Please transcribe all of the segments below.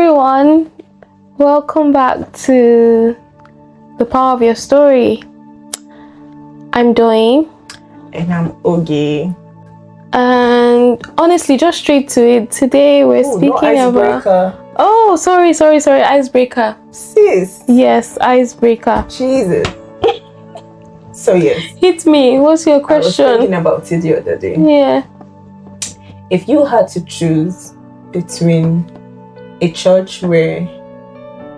everyone, welcome back to The Power of Your Story. I'm Doyin. And I'm Oge. And honestly, just straight to it, today we're speaking about... Oh, sorry, icebreaker. Sis. Yes, icebreaker. Jesus. So yes. Hit me, what's your question? I was thinking about it the other day. Yeah. If you had to choose between a church where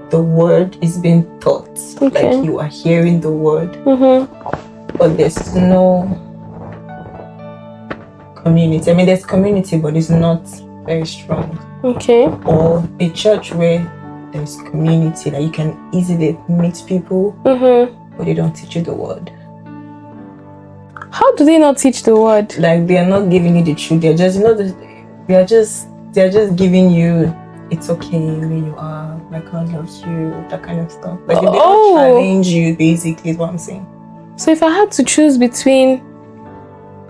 the word is being taught, Okay. like you are hearing the word, but there's no community. I mean, there's community, but it's not very strong. Okay. Or a church where there's community, that you can easily meet people, but they don't teach you the word. How do they not teach the word? Like, they are not giving you the truth. They're just, they're just giving you, it's okay where you are, like God loves you, that kind of stuff. Like, they don't challenge you, basically, is what I'm saying. So if I had to choose between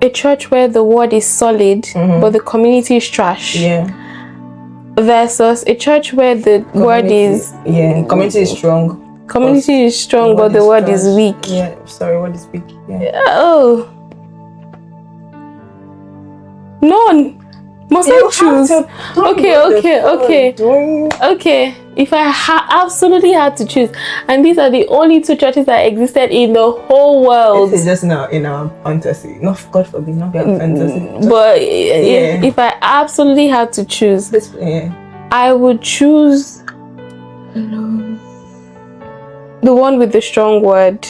a church where the word is solid, but the community is trash, versus a church where the word is... community is strong. Community is strong, but the word is weak. Yeah, sorry, word is weak. Yeah. Oh. None. Must I choose? Okay. If I absolutely had to choose, and these are the only two churches that existed in the whole world. This is just now in our fantasy. Not, God forbid, not our fantasy. But if I absolutely had to choose, I would choose the one with the strong word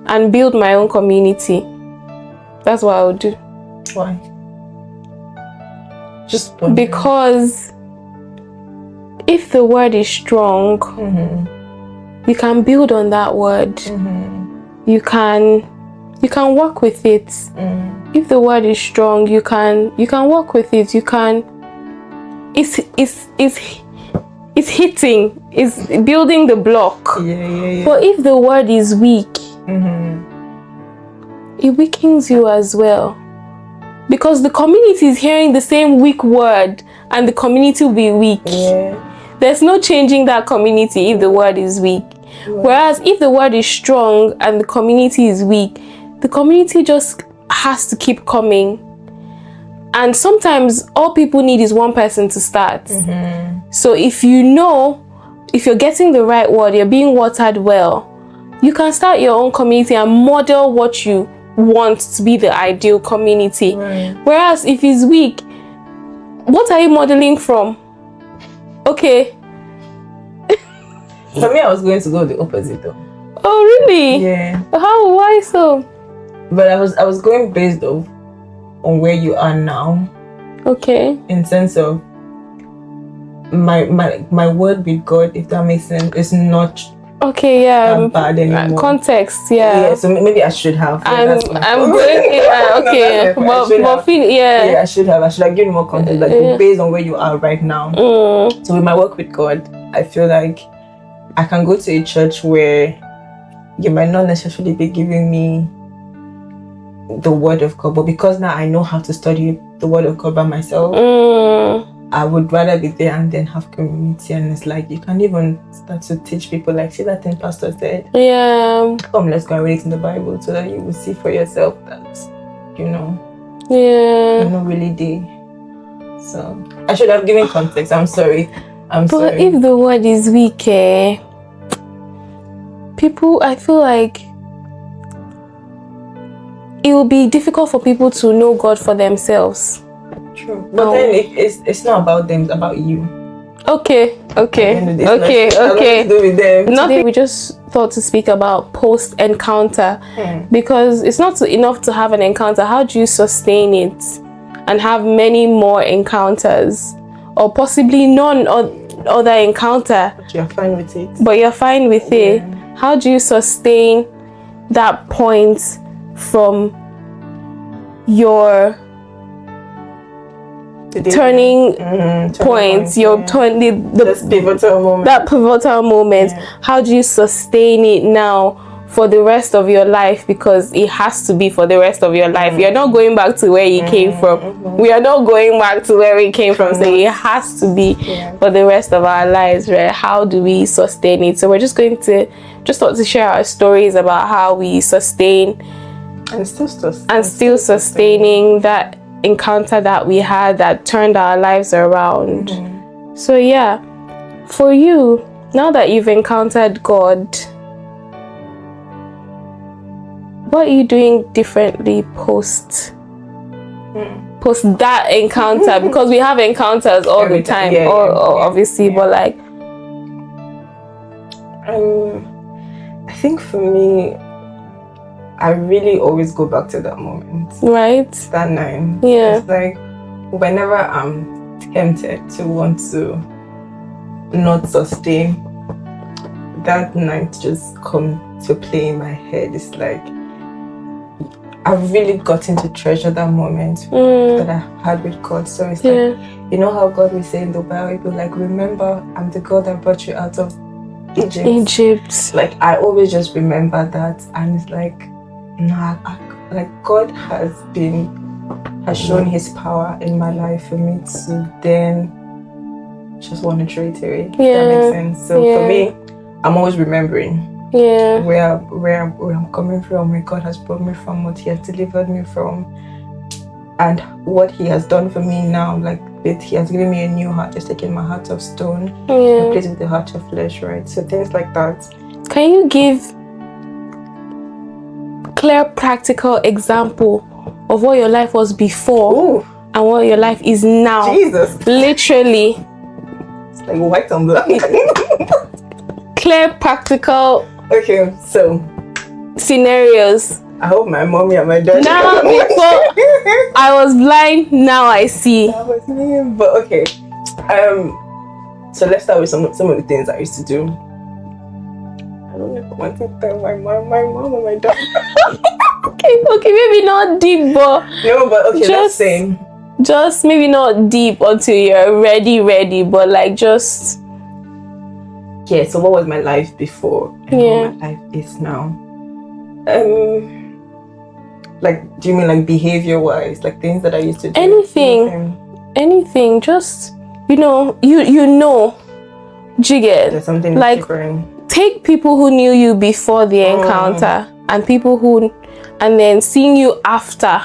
and build my own community. That's what I would do. Why? Just because if the word is strong, you can build on that word. You can work with it. If the word is strong, you can work with it. You can. It's hitting. It's building the block. But if the word is weak, it weakens you as well. Because the community is hearing the same weak word and the community will be weak. There's no changing that community if the word is weak. Whereas if the word is strong and the community is weak, the community just has to keep coming. And sometimes all people need is one person to start. So if you're getting the right word, you're being watered well, you can start your own community and model what you want to be the ideal community. Whereas if it's weak, what are you modeling from? Okay. For me, I was going to go the opposite though. Oh really? Yeah. How? Why so? But I was going based on where you are now. Okay. In sense of my word with God, if that makes sense, is not bad anymore. Context, so maybe I should have. I'm going. Okay, but I should have given more context, like based on where you are right now. So with my work with God, I feel like I can go to a church where you might not necessarily be giving me the word of God, but because now I know how to study the word of God by myself, I would rather be there and then have community. And it's like you can even start to teach people, like, see that thing pastor said, come, let's go and read it in the Bible, so that you will see for yourself that you're not really there. So I should have given context. I'm sorry. But if the word is weak, people, I feel like it will be difficult for people to know God for themselves. True. But then it's not about them, it's about you. Okay. Nothing to do with them. Today we just thought to speak about post-encounter, because it's not enough to have an encounter. How do you sustain it and have many more encounters, or possibly none other encounter? But you're fine with it. How do you sustain that point from your turning points, your the pivotal moment? How do you sustain it now for the rest of your life, because it has to be for the rest of your life. You're not going back to where you came from. We are not going back to where we came from. So it has to be for the rest of our lives, right? How do we sustain it? So we're just going to want to share our stories about how we sustain and still sustaining that encounter that we had that turned our lives around. So yeah, for you, now that you've encountered God, what are you doing differently post that encounter? Because we have encounters all the time, obviously, but like, I think for me, I really always go back to that moment, right? That night. Yeah. It's like whenever I'm tempted to want to not sustain, that night just come to play in my head. It's like I've really gotten to treasure that moment that I had with God. So it's like, you know how God will say in the Bible, like, remember, I'm the God that brought you out of Egypt. Like, I always just remember that, and it's like, like God has shown His power in my life for me to then just want to throw it away. If that makes sense. So for me, I'm always remembering where I'm coming from, where God has brought me from, what He has delivered me from, and what He has done for me now. Like, He has given me a new heart, He's taken my heart of stone and replaced it with a heart of flesh, right? So things like that. Can you give clear, practical example of what your life was before and what your life is now? Jesus, literally, it's like white on black. Clear, practical. Okay, so scenarios. I hope my mommy and my dad. Now, before I was blind, now I see. That was me. But okay, so let's start with some of the things I used to do. I don't know if I want to tell my mom and my dad. okay, maybe not deep, but no, but okay, let's say just maybe not deep until you're ready, but like just. Yeah, so what was my life before and what my life is now? Like, do you mean like behavior-wise, like things that I used to do? Anything. Just you know, jigget. There's something like different. Take people who knew you before the encounter and people who, and then seeing you after.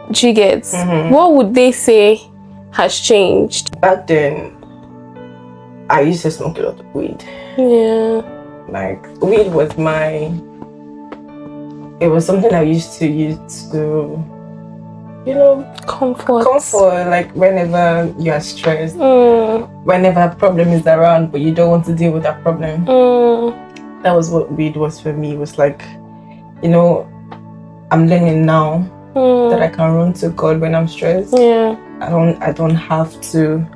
Jigget. What would they say has changed? Back then, I used to smoke a lot of weed. Yeah. Like, weed was it was something I used to use to, comfort. Like, whenever you are stressed, whenever a problem is around, but you don't want to deal with that problem. That was what weed was for me. It was like, I'm learning now that I can run to God when I'm stressed. Yeah. I don't have to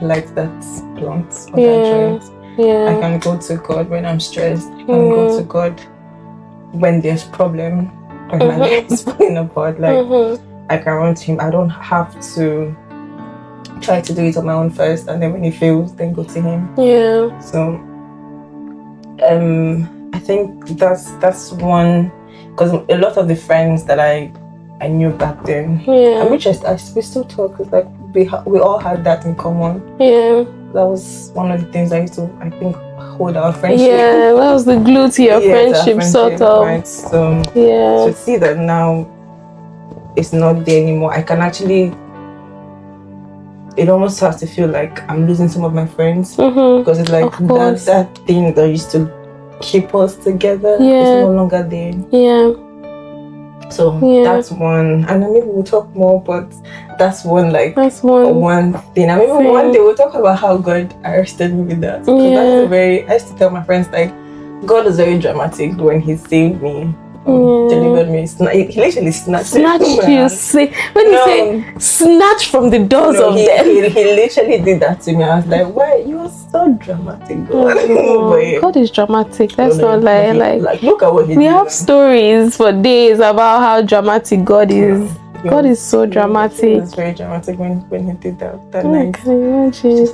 light that blunt or that joint. Yeah. I can go to God when I'm stressed. I can go to God when there's problem, when my life is falling apart. Like, I can run to Him. I don't have to try to do it on my own first, and then when it fails, then go to Him. Yeah. So, I think that's one, because a lot of the friends that I knew back then, and which we still talk. It's like we all had that in common. Yeah. That was one of the things I used to, I think, hold our friendship. Yeah, that was the glue to your friendship, sort of. Right. So, to see that now it's not there anymore, I can actually, it almost starts to feel like I'm losing some of my friends, because it's like that thing that used to keep us together is no longer there. Yeah. So that's one, and then maybe we'll talk more, but that's one one thing. I mean, one day we'll talk about how God arrested me with that. Because I used to tell my friends, like, God was very dramatic when He saved me, delivered me. He literally snatched you. Say when you say snatch from the doors of death. He literally did that to me. I was like, why? You are so dramatic, God. God is dramatic. That's not like look at what He did. We have stories for days about how dramatic God is. God is so dramatic. It was very dramatic when He did that night. Can you imagine?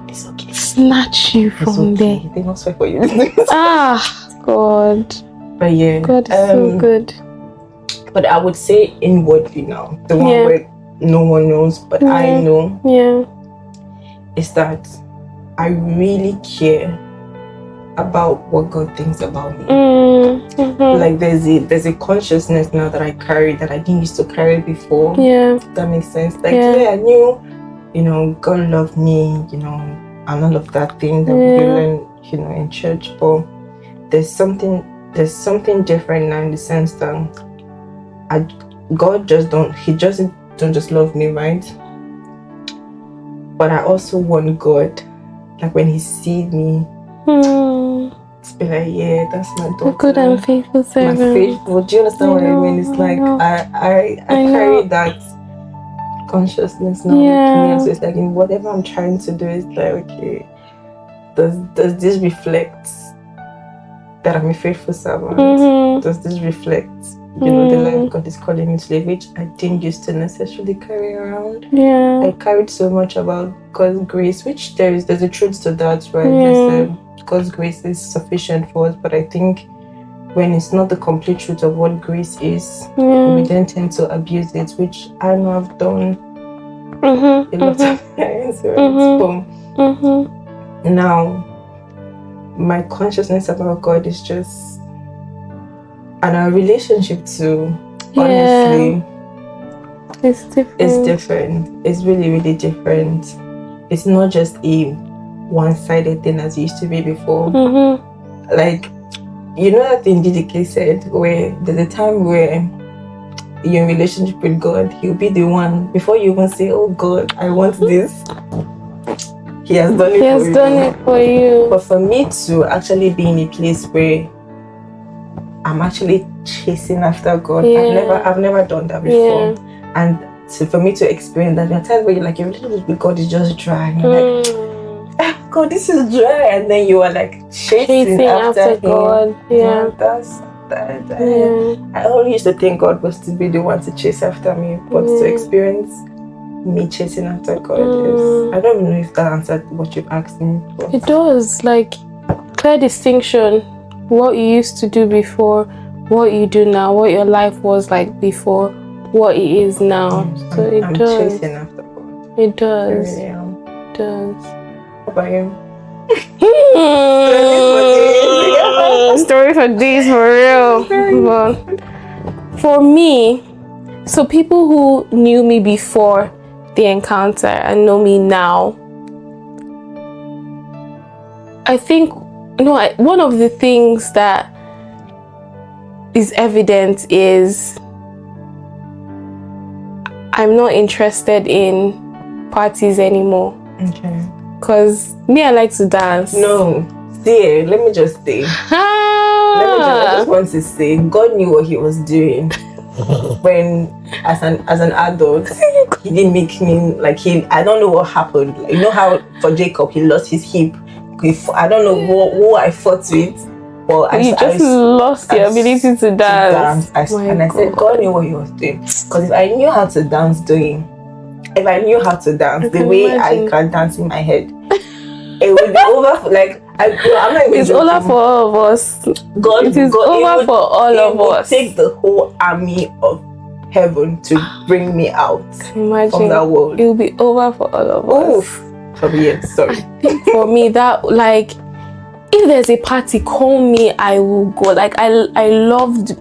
It's okay. snatch you from there. They must fight for you. God. But yeah, God is so good. But I would say inwardly now, the one where no one knows, but I know. Yeah. Is that I really care about what God thinks about me. Like there's a consciousness now that I carry that I didn't used to carry before. Yeah. If that makes sense. Like I knew, God loved me, and all of that thing that we learn, in church. But there's something different now in the sense that God don't just love me, right? But I also want God, like when He sees me, to be like, yeah, that's my daughter. A good and faithful servant. My faithful. Do you understand what I mean? It's like I carry that consciousness now with me. So it's like in whatever I'm trying to do, it's like, okay, does this reflect that I'm a faithful servant? Does this reflect the life God is calling me to live, which I didn't used to necessarily carry around. Yeah. I carried so much about God's grace, which there's a truth to that, right? God's grace is sufficient for us, but I think when it's not the complete truth of what grace is, we then tend to abuse it, which I know I've done a lot of times. Now, my consciousness about God is just, and our relationship too, honestly, it's different. It's really, really different. It's not just a one-sided thing as it used to be before. Like, that thing DDK said, where there's a time where you're in relationship with God, He'll be the one, before you even say, oh God, I want this, He has done it for you. But for me to actually be in a place where I'm actually chasing after God, I've never done that before. And for me to experience that, there are times where you're like, your relationship with God is just dry. And you're like, God, this is dry. And then you are like chasing after God. Yeah. That's that. I only used to think God was to be the one to chase after me, but to experience me chasing after God is, I don't know if that answered what you've asked me. But it does, like, clear distinction. What you used to do before, what you do now, what your life was like before, what it is now. I'm chasing after God. It does. I really am. It does. What about you? Story for days, for real. But for me, so people who knew me before the encounter and know me now, I think, one of the things that is evident is I'm not interested in parties anymore. Okay. Because me, I like to dance. No. See, let me just say. I just want to say, God knew what He was doing. When, as an adult, He didn't make me, like, I don't know what happened. You know how for Jacob, he lost his hip. I don't know who I fought with, but you just lost your ability to dance. I said, God knew what He was doing. Because if I knew how to dance, the way I can dance in my head, it would be over. I'm not even. It's over for all of us. It is over for all of us. Take the whole army of heaven to bring me out from that world. It will be over for all of us. Sorry. I think for me that, like, if there's a party, call me, I will go. Like, I loved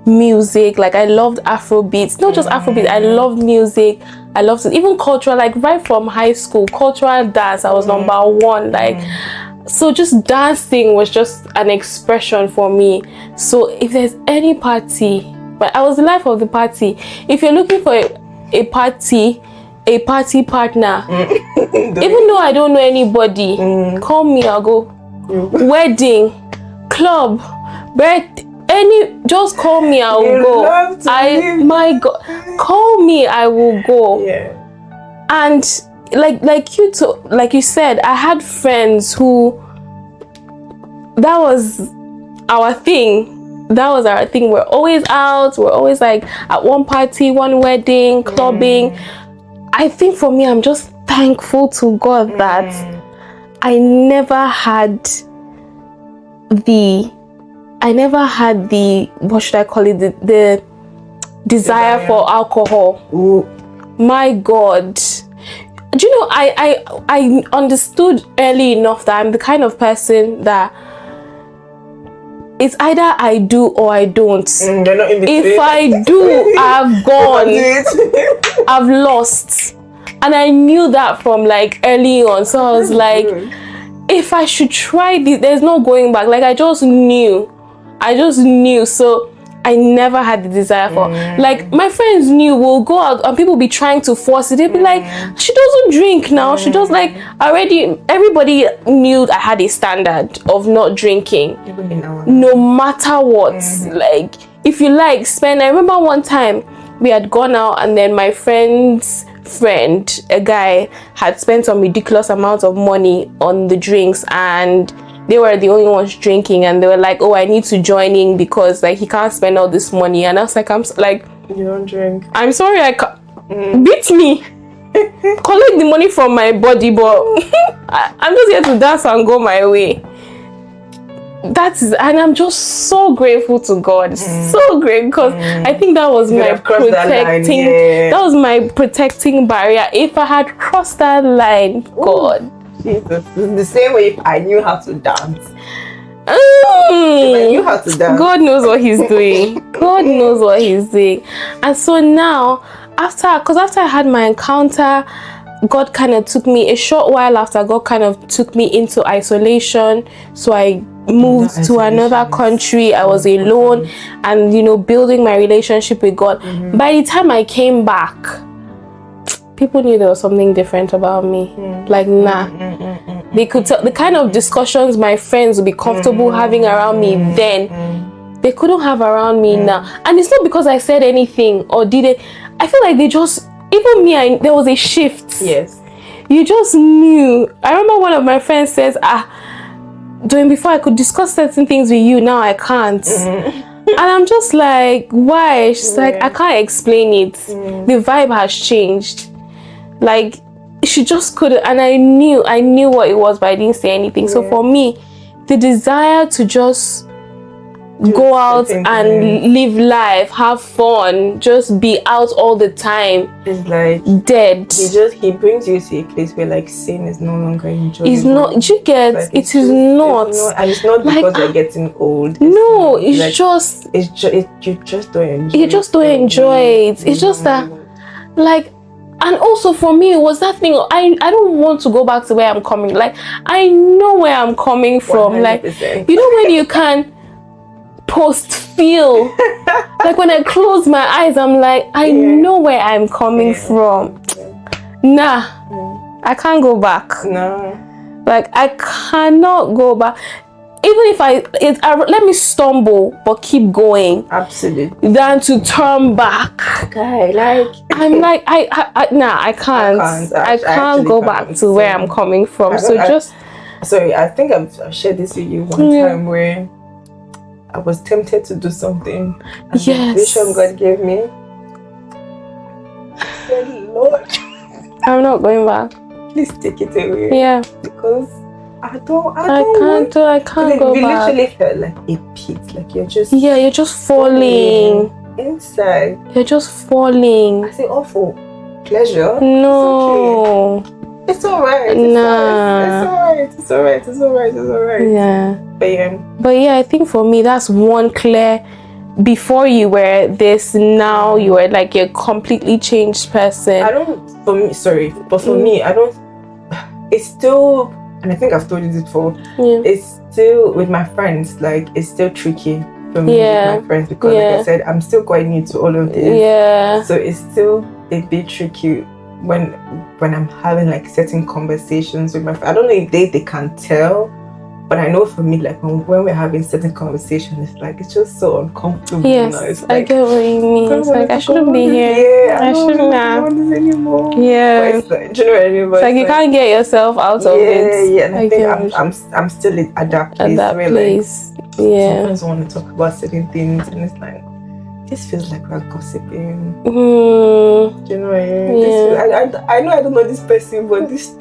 music, like I loved Afrobeats, not just Afrobeats, I loved music, I loved it, even cultural, like right from high school, cultural dance, I was number one, like, so just dancing was just an expression for me. So if there's any party, but I was the life of the party. If you're looking for a party partner, even though I don't know anybody, call me, I'll go. Wedding, club, birthday, just call me, I will go. My God, call me, I will go. Yeah. And like you said, I had friends who, that was our thing. We're always out. We're always like at one party, one wedding, clubbing. I think for me, I'm just thankful to God that I never had the what should I call it, the desire for alcohol. Ooh. My God. Do you know, I understood early enough that I'm the kind of person that it's either I do or I don't. You're not in between. If I do, I've gone. I've lost. And I knew that from like early on. So I was like, if I should try this, there's no going back. Like I just knew. So I never had the desire for, like, my friends knew we'll go out and people be trying to force it. They'd be like, she doesn't drink now. She does, like, already, everybody knew I had a standard of not drinking. No matter what. Like, if you like, spend. I remember one time we had gone out and then my friend's friend, a guy, had spent some ridiculous amount of money on the drinks and they were the only ones drinking, and they were like, oh, I need to join in because like he can't spend all this money. And I was like, you don't drink. I'm sorry, I can't. Beat me. Collect the money from my body, but I'm just here to dance and go my way. And I'm just so grateful to God, so grateful, because I think that was my protecting. That was my protecting barrier. If I had crossed that line, God. Jesus. It's the same way if I knew how to dance. If I knew how to dance. God knows what he's doing. God knows what he's doing. And so now, after I had my encounter, God kind of took me, a short while after, God kind of took me into isolation. So I moved to another country. I was alone and, you know, building my relationship with God. By the time I came back, people knew there was something different about me. Like, nah. They could tell the kind of discussions my friends would be comfortable having around me then, they couldn't have around me now. And it's not because I said anything or did it. I feel like they just, even me, there was a shift. Yes. You just knew. I remember one of my friends says, Doyin, before I could discuss certain things with you, now I can't. And I'm just like, why? She's like, I can't explain it. The vibe has changed. Like, she just couldn't, and I knew what it was, but I didn't say anything. So for me, the desire to just go out and live life, have fun, just be out all the time, it's like dead. He brings you to a place where like sin is no longer enjoyable. It's not. You get like, it is not, and it's not because you're getting old. No, it's like, just you just don't enjoy. You just don't enjoy it. It's just that, like. And also for me, it was that thing, I don't want to go back to where I'm coming. Like, I know where I'm coming from. 100%. Like, you know when you can post-feel. Like, when I close my eyes, I'm like, I know where I'm coming from. Nah, I can't go back. No. Like, I cannot go back. Even if let me stumble but keep going. Absolutely. Than to turn back. Okay, like I'm like I can't. I can't go back to where I'm coming from. Sorry, I think I've shared this with you one time where I was tempted to do something. And the vision God gave me. I said, Lord, I'm not going back. Please take it away. Yeah. Because I can't go back. Literally felt like a pit. Like you're just falling inside. You're just falling. I say awful pleasure. No. It's alright. It's alright. Yeah. But yeah, I think for me that's one clear. Before you were this, now you are like a completely changed person. For me, I don't. It's still. And I think I've told you this before. Yeah. It's still with my friends, like it's still tricky for me with my friends because like I said, I'm still quite new to all of this. Yeah. So it's still a bit tricky when I'm having like certain conversations with my friends. I don't know if they can tell, but I know for me, like when we're having certain conversations, it's like it's just so uncomfortable. Yes, it's like, I get what you mean. It's like I shouldn't be here. Yeah, I shouldn't have this anymore. Yeah, do you know what I mean? It's like you can't get yourself out of it. Yeah, and I think I'm still at that place. At that place. Like, sometimes I want to talk about certain things, and it's like this feels like we're gossiping. Mm. Do you know? I know I don't know this person, but this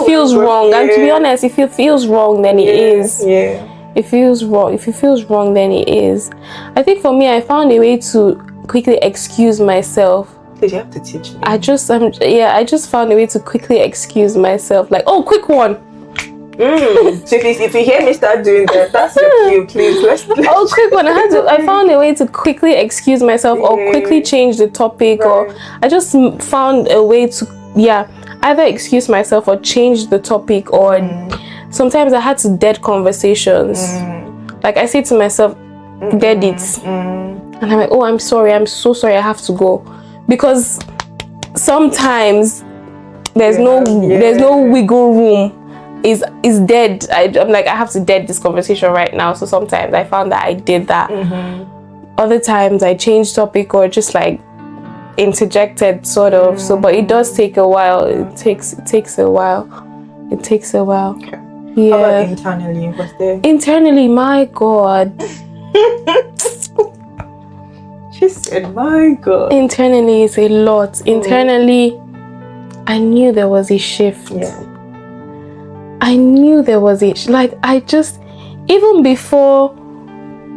feels wrong. And to be honest, if it feels wrong, then it is. Yeah. It feels wrong. If it feels wrong, then it is. I think for me, I found a way to quickly excuse myself. Please, you have to teach me. I just found a way to quickly excuse myself. Like, oh, quick one. So if you hear me start doing that, that's your cue. Please, let's oh, quick one. I found a way to quickly excuse myself or quickly change the topic, or I just found a way to either excuse myself or change the topic, or sometimes I had to dead conversations. Like I say to myself, dead it, and I'm like, oh, I'm sorry, I'm so sorry, I have to go, because sometimes there's no wiggle room. Is dead. I'm like, I have to dead this conversation right now. So sometimes I found that I did that. Other times I changed topic or just like interjected sort of. So but it does take a while. It takes a while. Okay. Yeah. How about internally? Was there? Internally, my God. She said, my God. Internally is a lot. Internally, I knew there was a shift. Yeah. I knew there was even before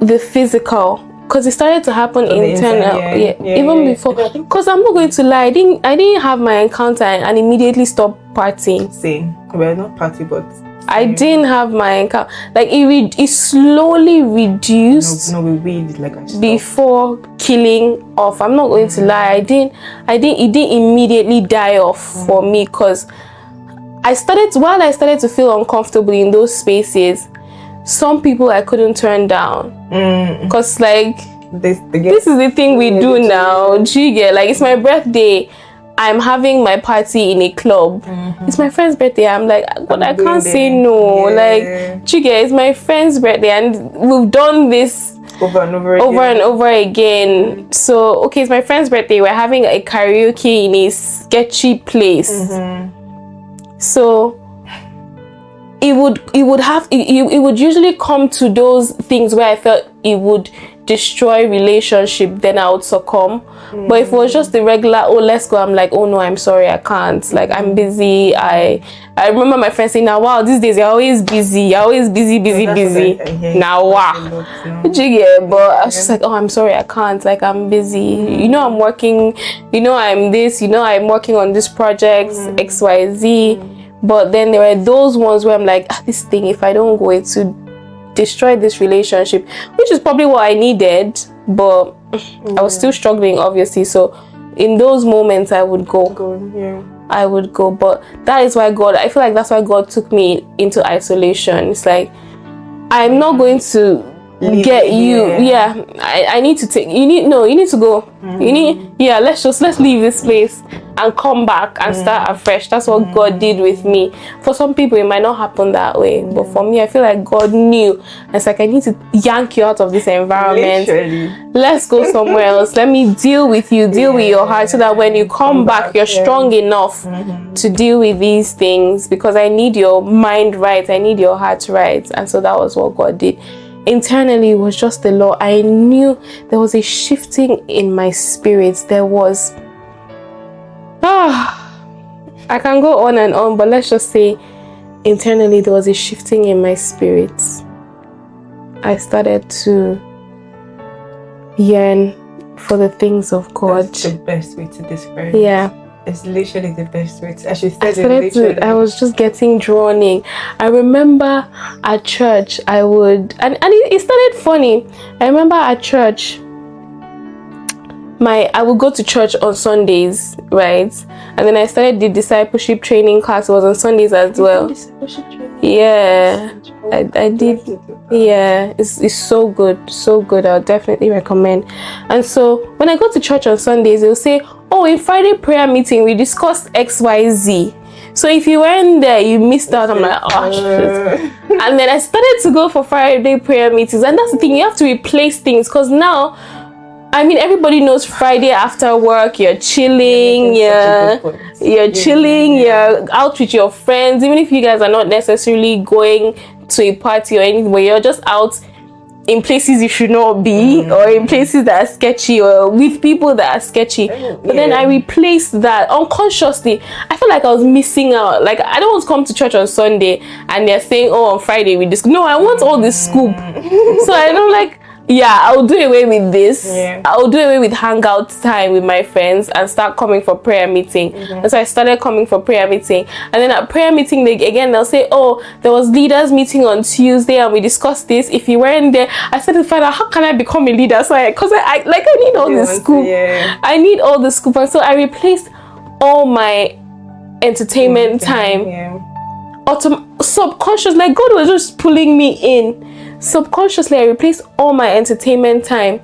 the physical, because it started to happen internal. Even before, because I'm not going to lie, I didn't have my encounter and immediately stopped partying. Well, not party, but I didn't have my encounter. Like it slowly reduced. No, we weed like I before killing off. I'm not going to lie. It didn't immediately die off for me, because I started to feel uncomfortable in those spaces. Some people I couldn't turn down, because like this is the thing we do now. Jigga, like it's my birthday, I'm having my party in a club. It's my friend's birthday. I'm like, but I can't say no. Like, Jigga, it's my friend's birthday, and we've done this over and over again. So okay, it's my friend's birthday. We're having a karaoke in a sketchy place. So it would usually come to those things where I felt it would destroy relationship, then I would succumb. But if it was just the regular, oh, let's go, I'm like, oh no, I'm sorry, I can't. Like, I'm busy. I remember my friend saying, now wow, these days you're always busy. You're always busy. Now wow. But I was just like, oh, I'm sorry, I can't. Like, I'm busy. You know, I'm working. You know, I'm this. You know, I'm working on this project, XYZ. But then there were those ones where I'm like, this thing, if I don't go, it would destroy this relationship, which is probably what I needed, but I was still struggling, obviously. So in those moments, I would go. I would go. But that is why I feel like that's why God took me into isolation. It's like, I'm not going to get you. I need to take, you need to go. Let's leave this place and come back and start afresh. That's what God did with me. For some people it might not happen that way, but for me, I feel like God knew. It's like, I need to yank you out of this environment. Literally. Let's go somewhere else. Let me deal with you, deal with your heart, so that when you come back you're strong enough to deal with these things, because I need your mind right, I need your heart right. And so that was what God did. Internally, it was just a lot. I knew there was a shifting in my spirit. There was I can go on and on, but let's just say internally there was a shifting in my spirit. I started to yearn for the things of God. That's the best way to describe it. It's literally the best way to, as you said, I was just getting drawn in. I remember at church I would, and it started funny. I remember at church, I would go to church on Sundays, right? And then I started the discipleship training class. It was on Sundays as well. Yeah, I did. Yeah, it's so good. I'll definitely recommend. And so when I go to church on Sundays, they'll say, oh, in Friday prayer meeting we discussed XYZ. So if you weren't there, you missed out. I'm like, oh shit. And then I started to go for Friday prayer meetings, and that's the thing, you have to replace things, because now, I mean, everybody knows Friday after work, you're chilling, you're out with your friends, even if you guys are not necessarily going to a party or anything, but you're just out in places you should not be, or in places that are sketchy, or with people that are sketchy. But then I replaced that unconsciously. I feel like I was missing out. Like, I don't want to come to church on Sunday and they're saying, oh, on Friday we discuss. No, I want all this scoop. So I don't like, yeah, I'll do away with this. I'll do away with hangout time with my friends and start coming for prayer meeting. And so I started coming for prayer meeting. And then at prayer meeting, they'll say, oh, there was leaders meeting on Tuesday and we discussed this. If you weren't there, I started to find out, how can I become a leader? So I need all the scoop. I need all the scoop. And so I replaced all my entertainment time. Subconscious, like God was just pulling me in. Subconsciously, I replaced all my entertainment time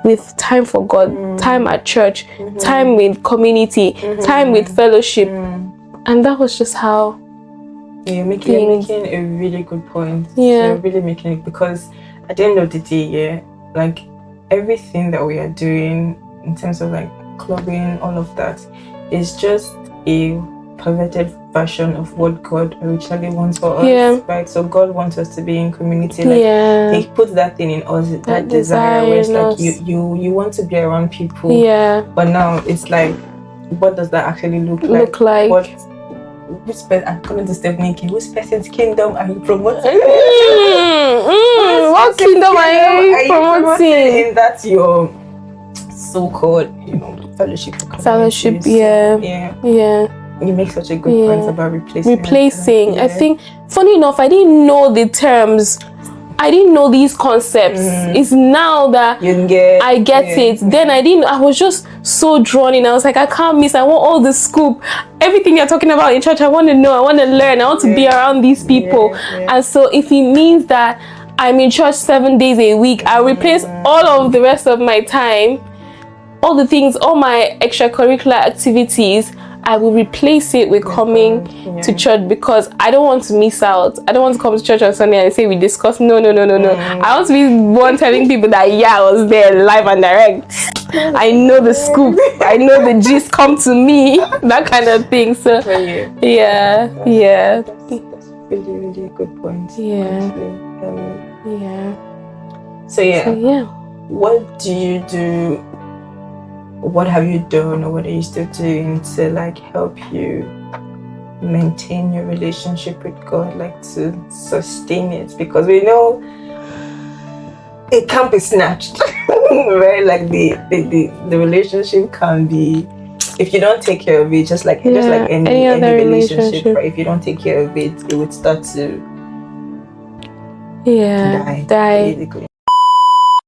with time for God, time at church, time with community, time with fellowship. And that was just how. You're making a really good point. You're really making it, because at the end of the day, like everything that we are doing in terms of like clubbing, all of that is just a perverted version of what God originally wants for us, right? So God wants us to be in community. Like He puts that thing in us, that desire where it's like you want to be around people. But now it's like, what does that actually look like? According to Stephanie King, which person's kingdom are you promoting? What kingdom are you promoting? And that's your so-called, fellowship. Fellowship, You make such a good point about replacing. I think, funny enough, I didn't know the terms. I didn't know these concepts. It's now that I get it. Then I was just so drawn in. I was like, I can't miss. I want all the scoop. Everything you're talking about in church, I want to know. I want to learn. I want to be around these people. And so if it means that I'm in church 7 days a week, I'll replace all of the rest of my time, all the things, all my extracurricular activities, I will replace it with coming to church, because I don't want to miss out. I don't want to come to church on Sunday and say we discuss. No. I want to be one telling people that I was there live and direct. I know the scoop. I know the gist. Come to me. That kind of thing. So That's really a good point. So what do you do? What have you done, or what are you still doing to like help you maintain your relationship with God, like to sustain it? Because we know it can't be snatched, right? Like the relationship can be, if you don't take care of it, just like any other relationship, right? If you don't take care of it, it would start to die. Basically.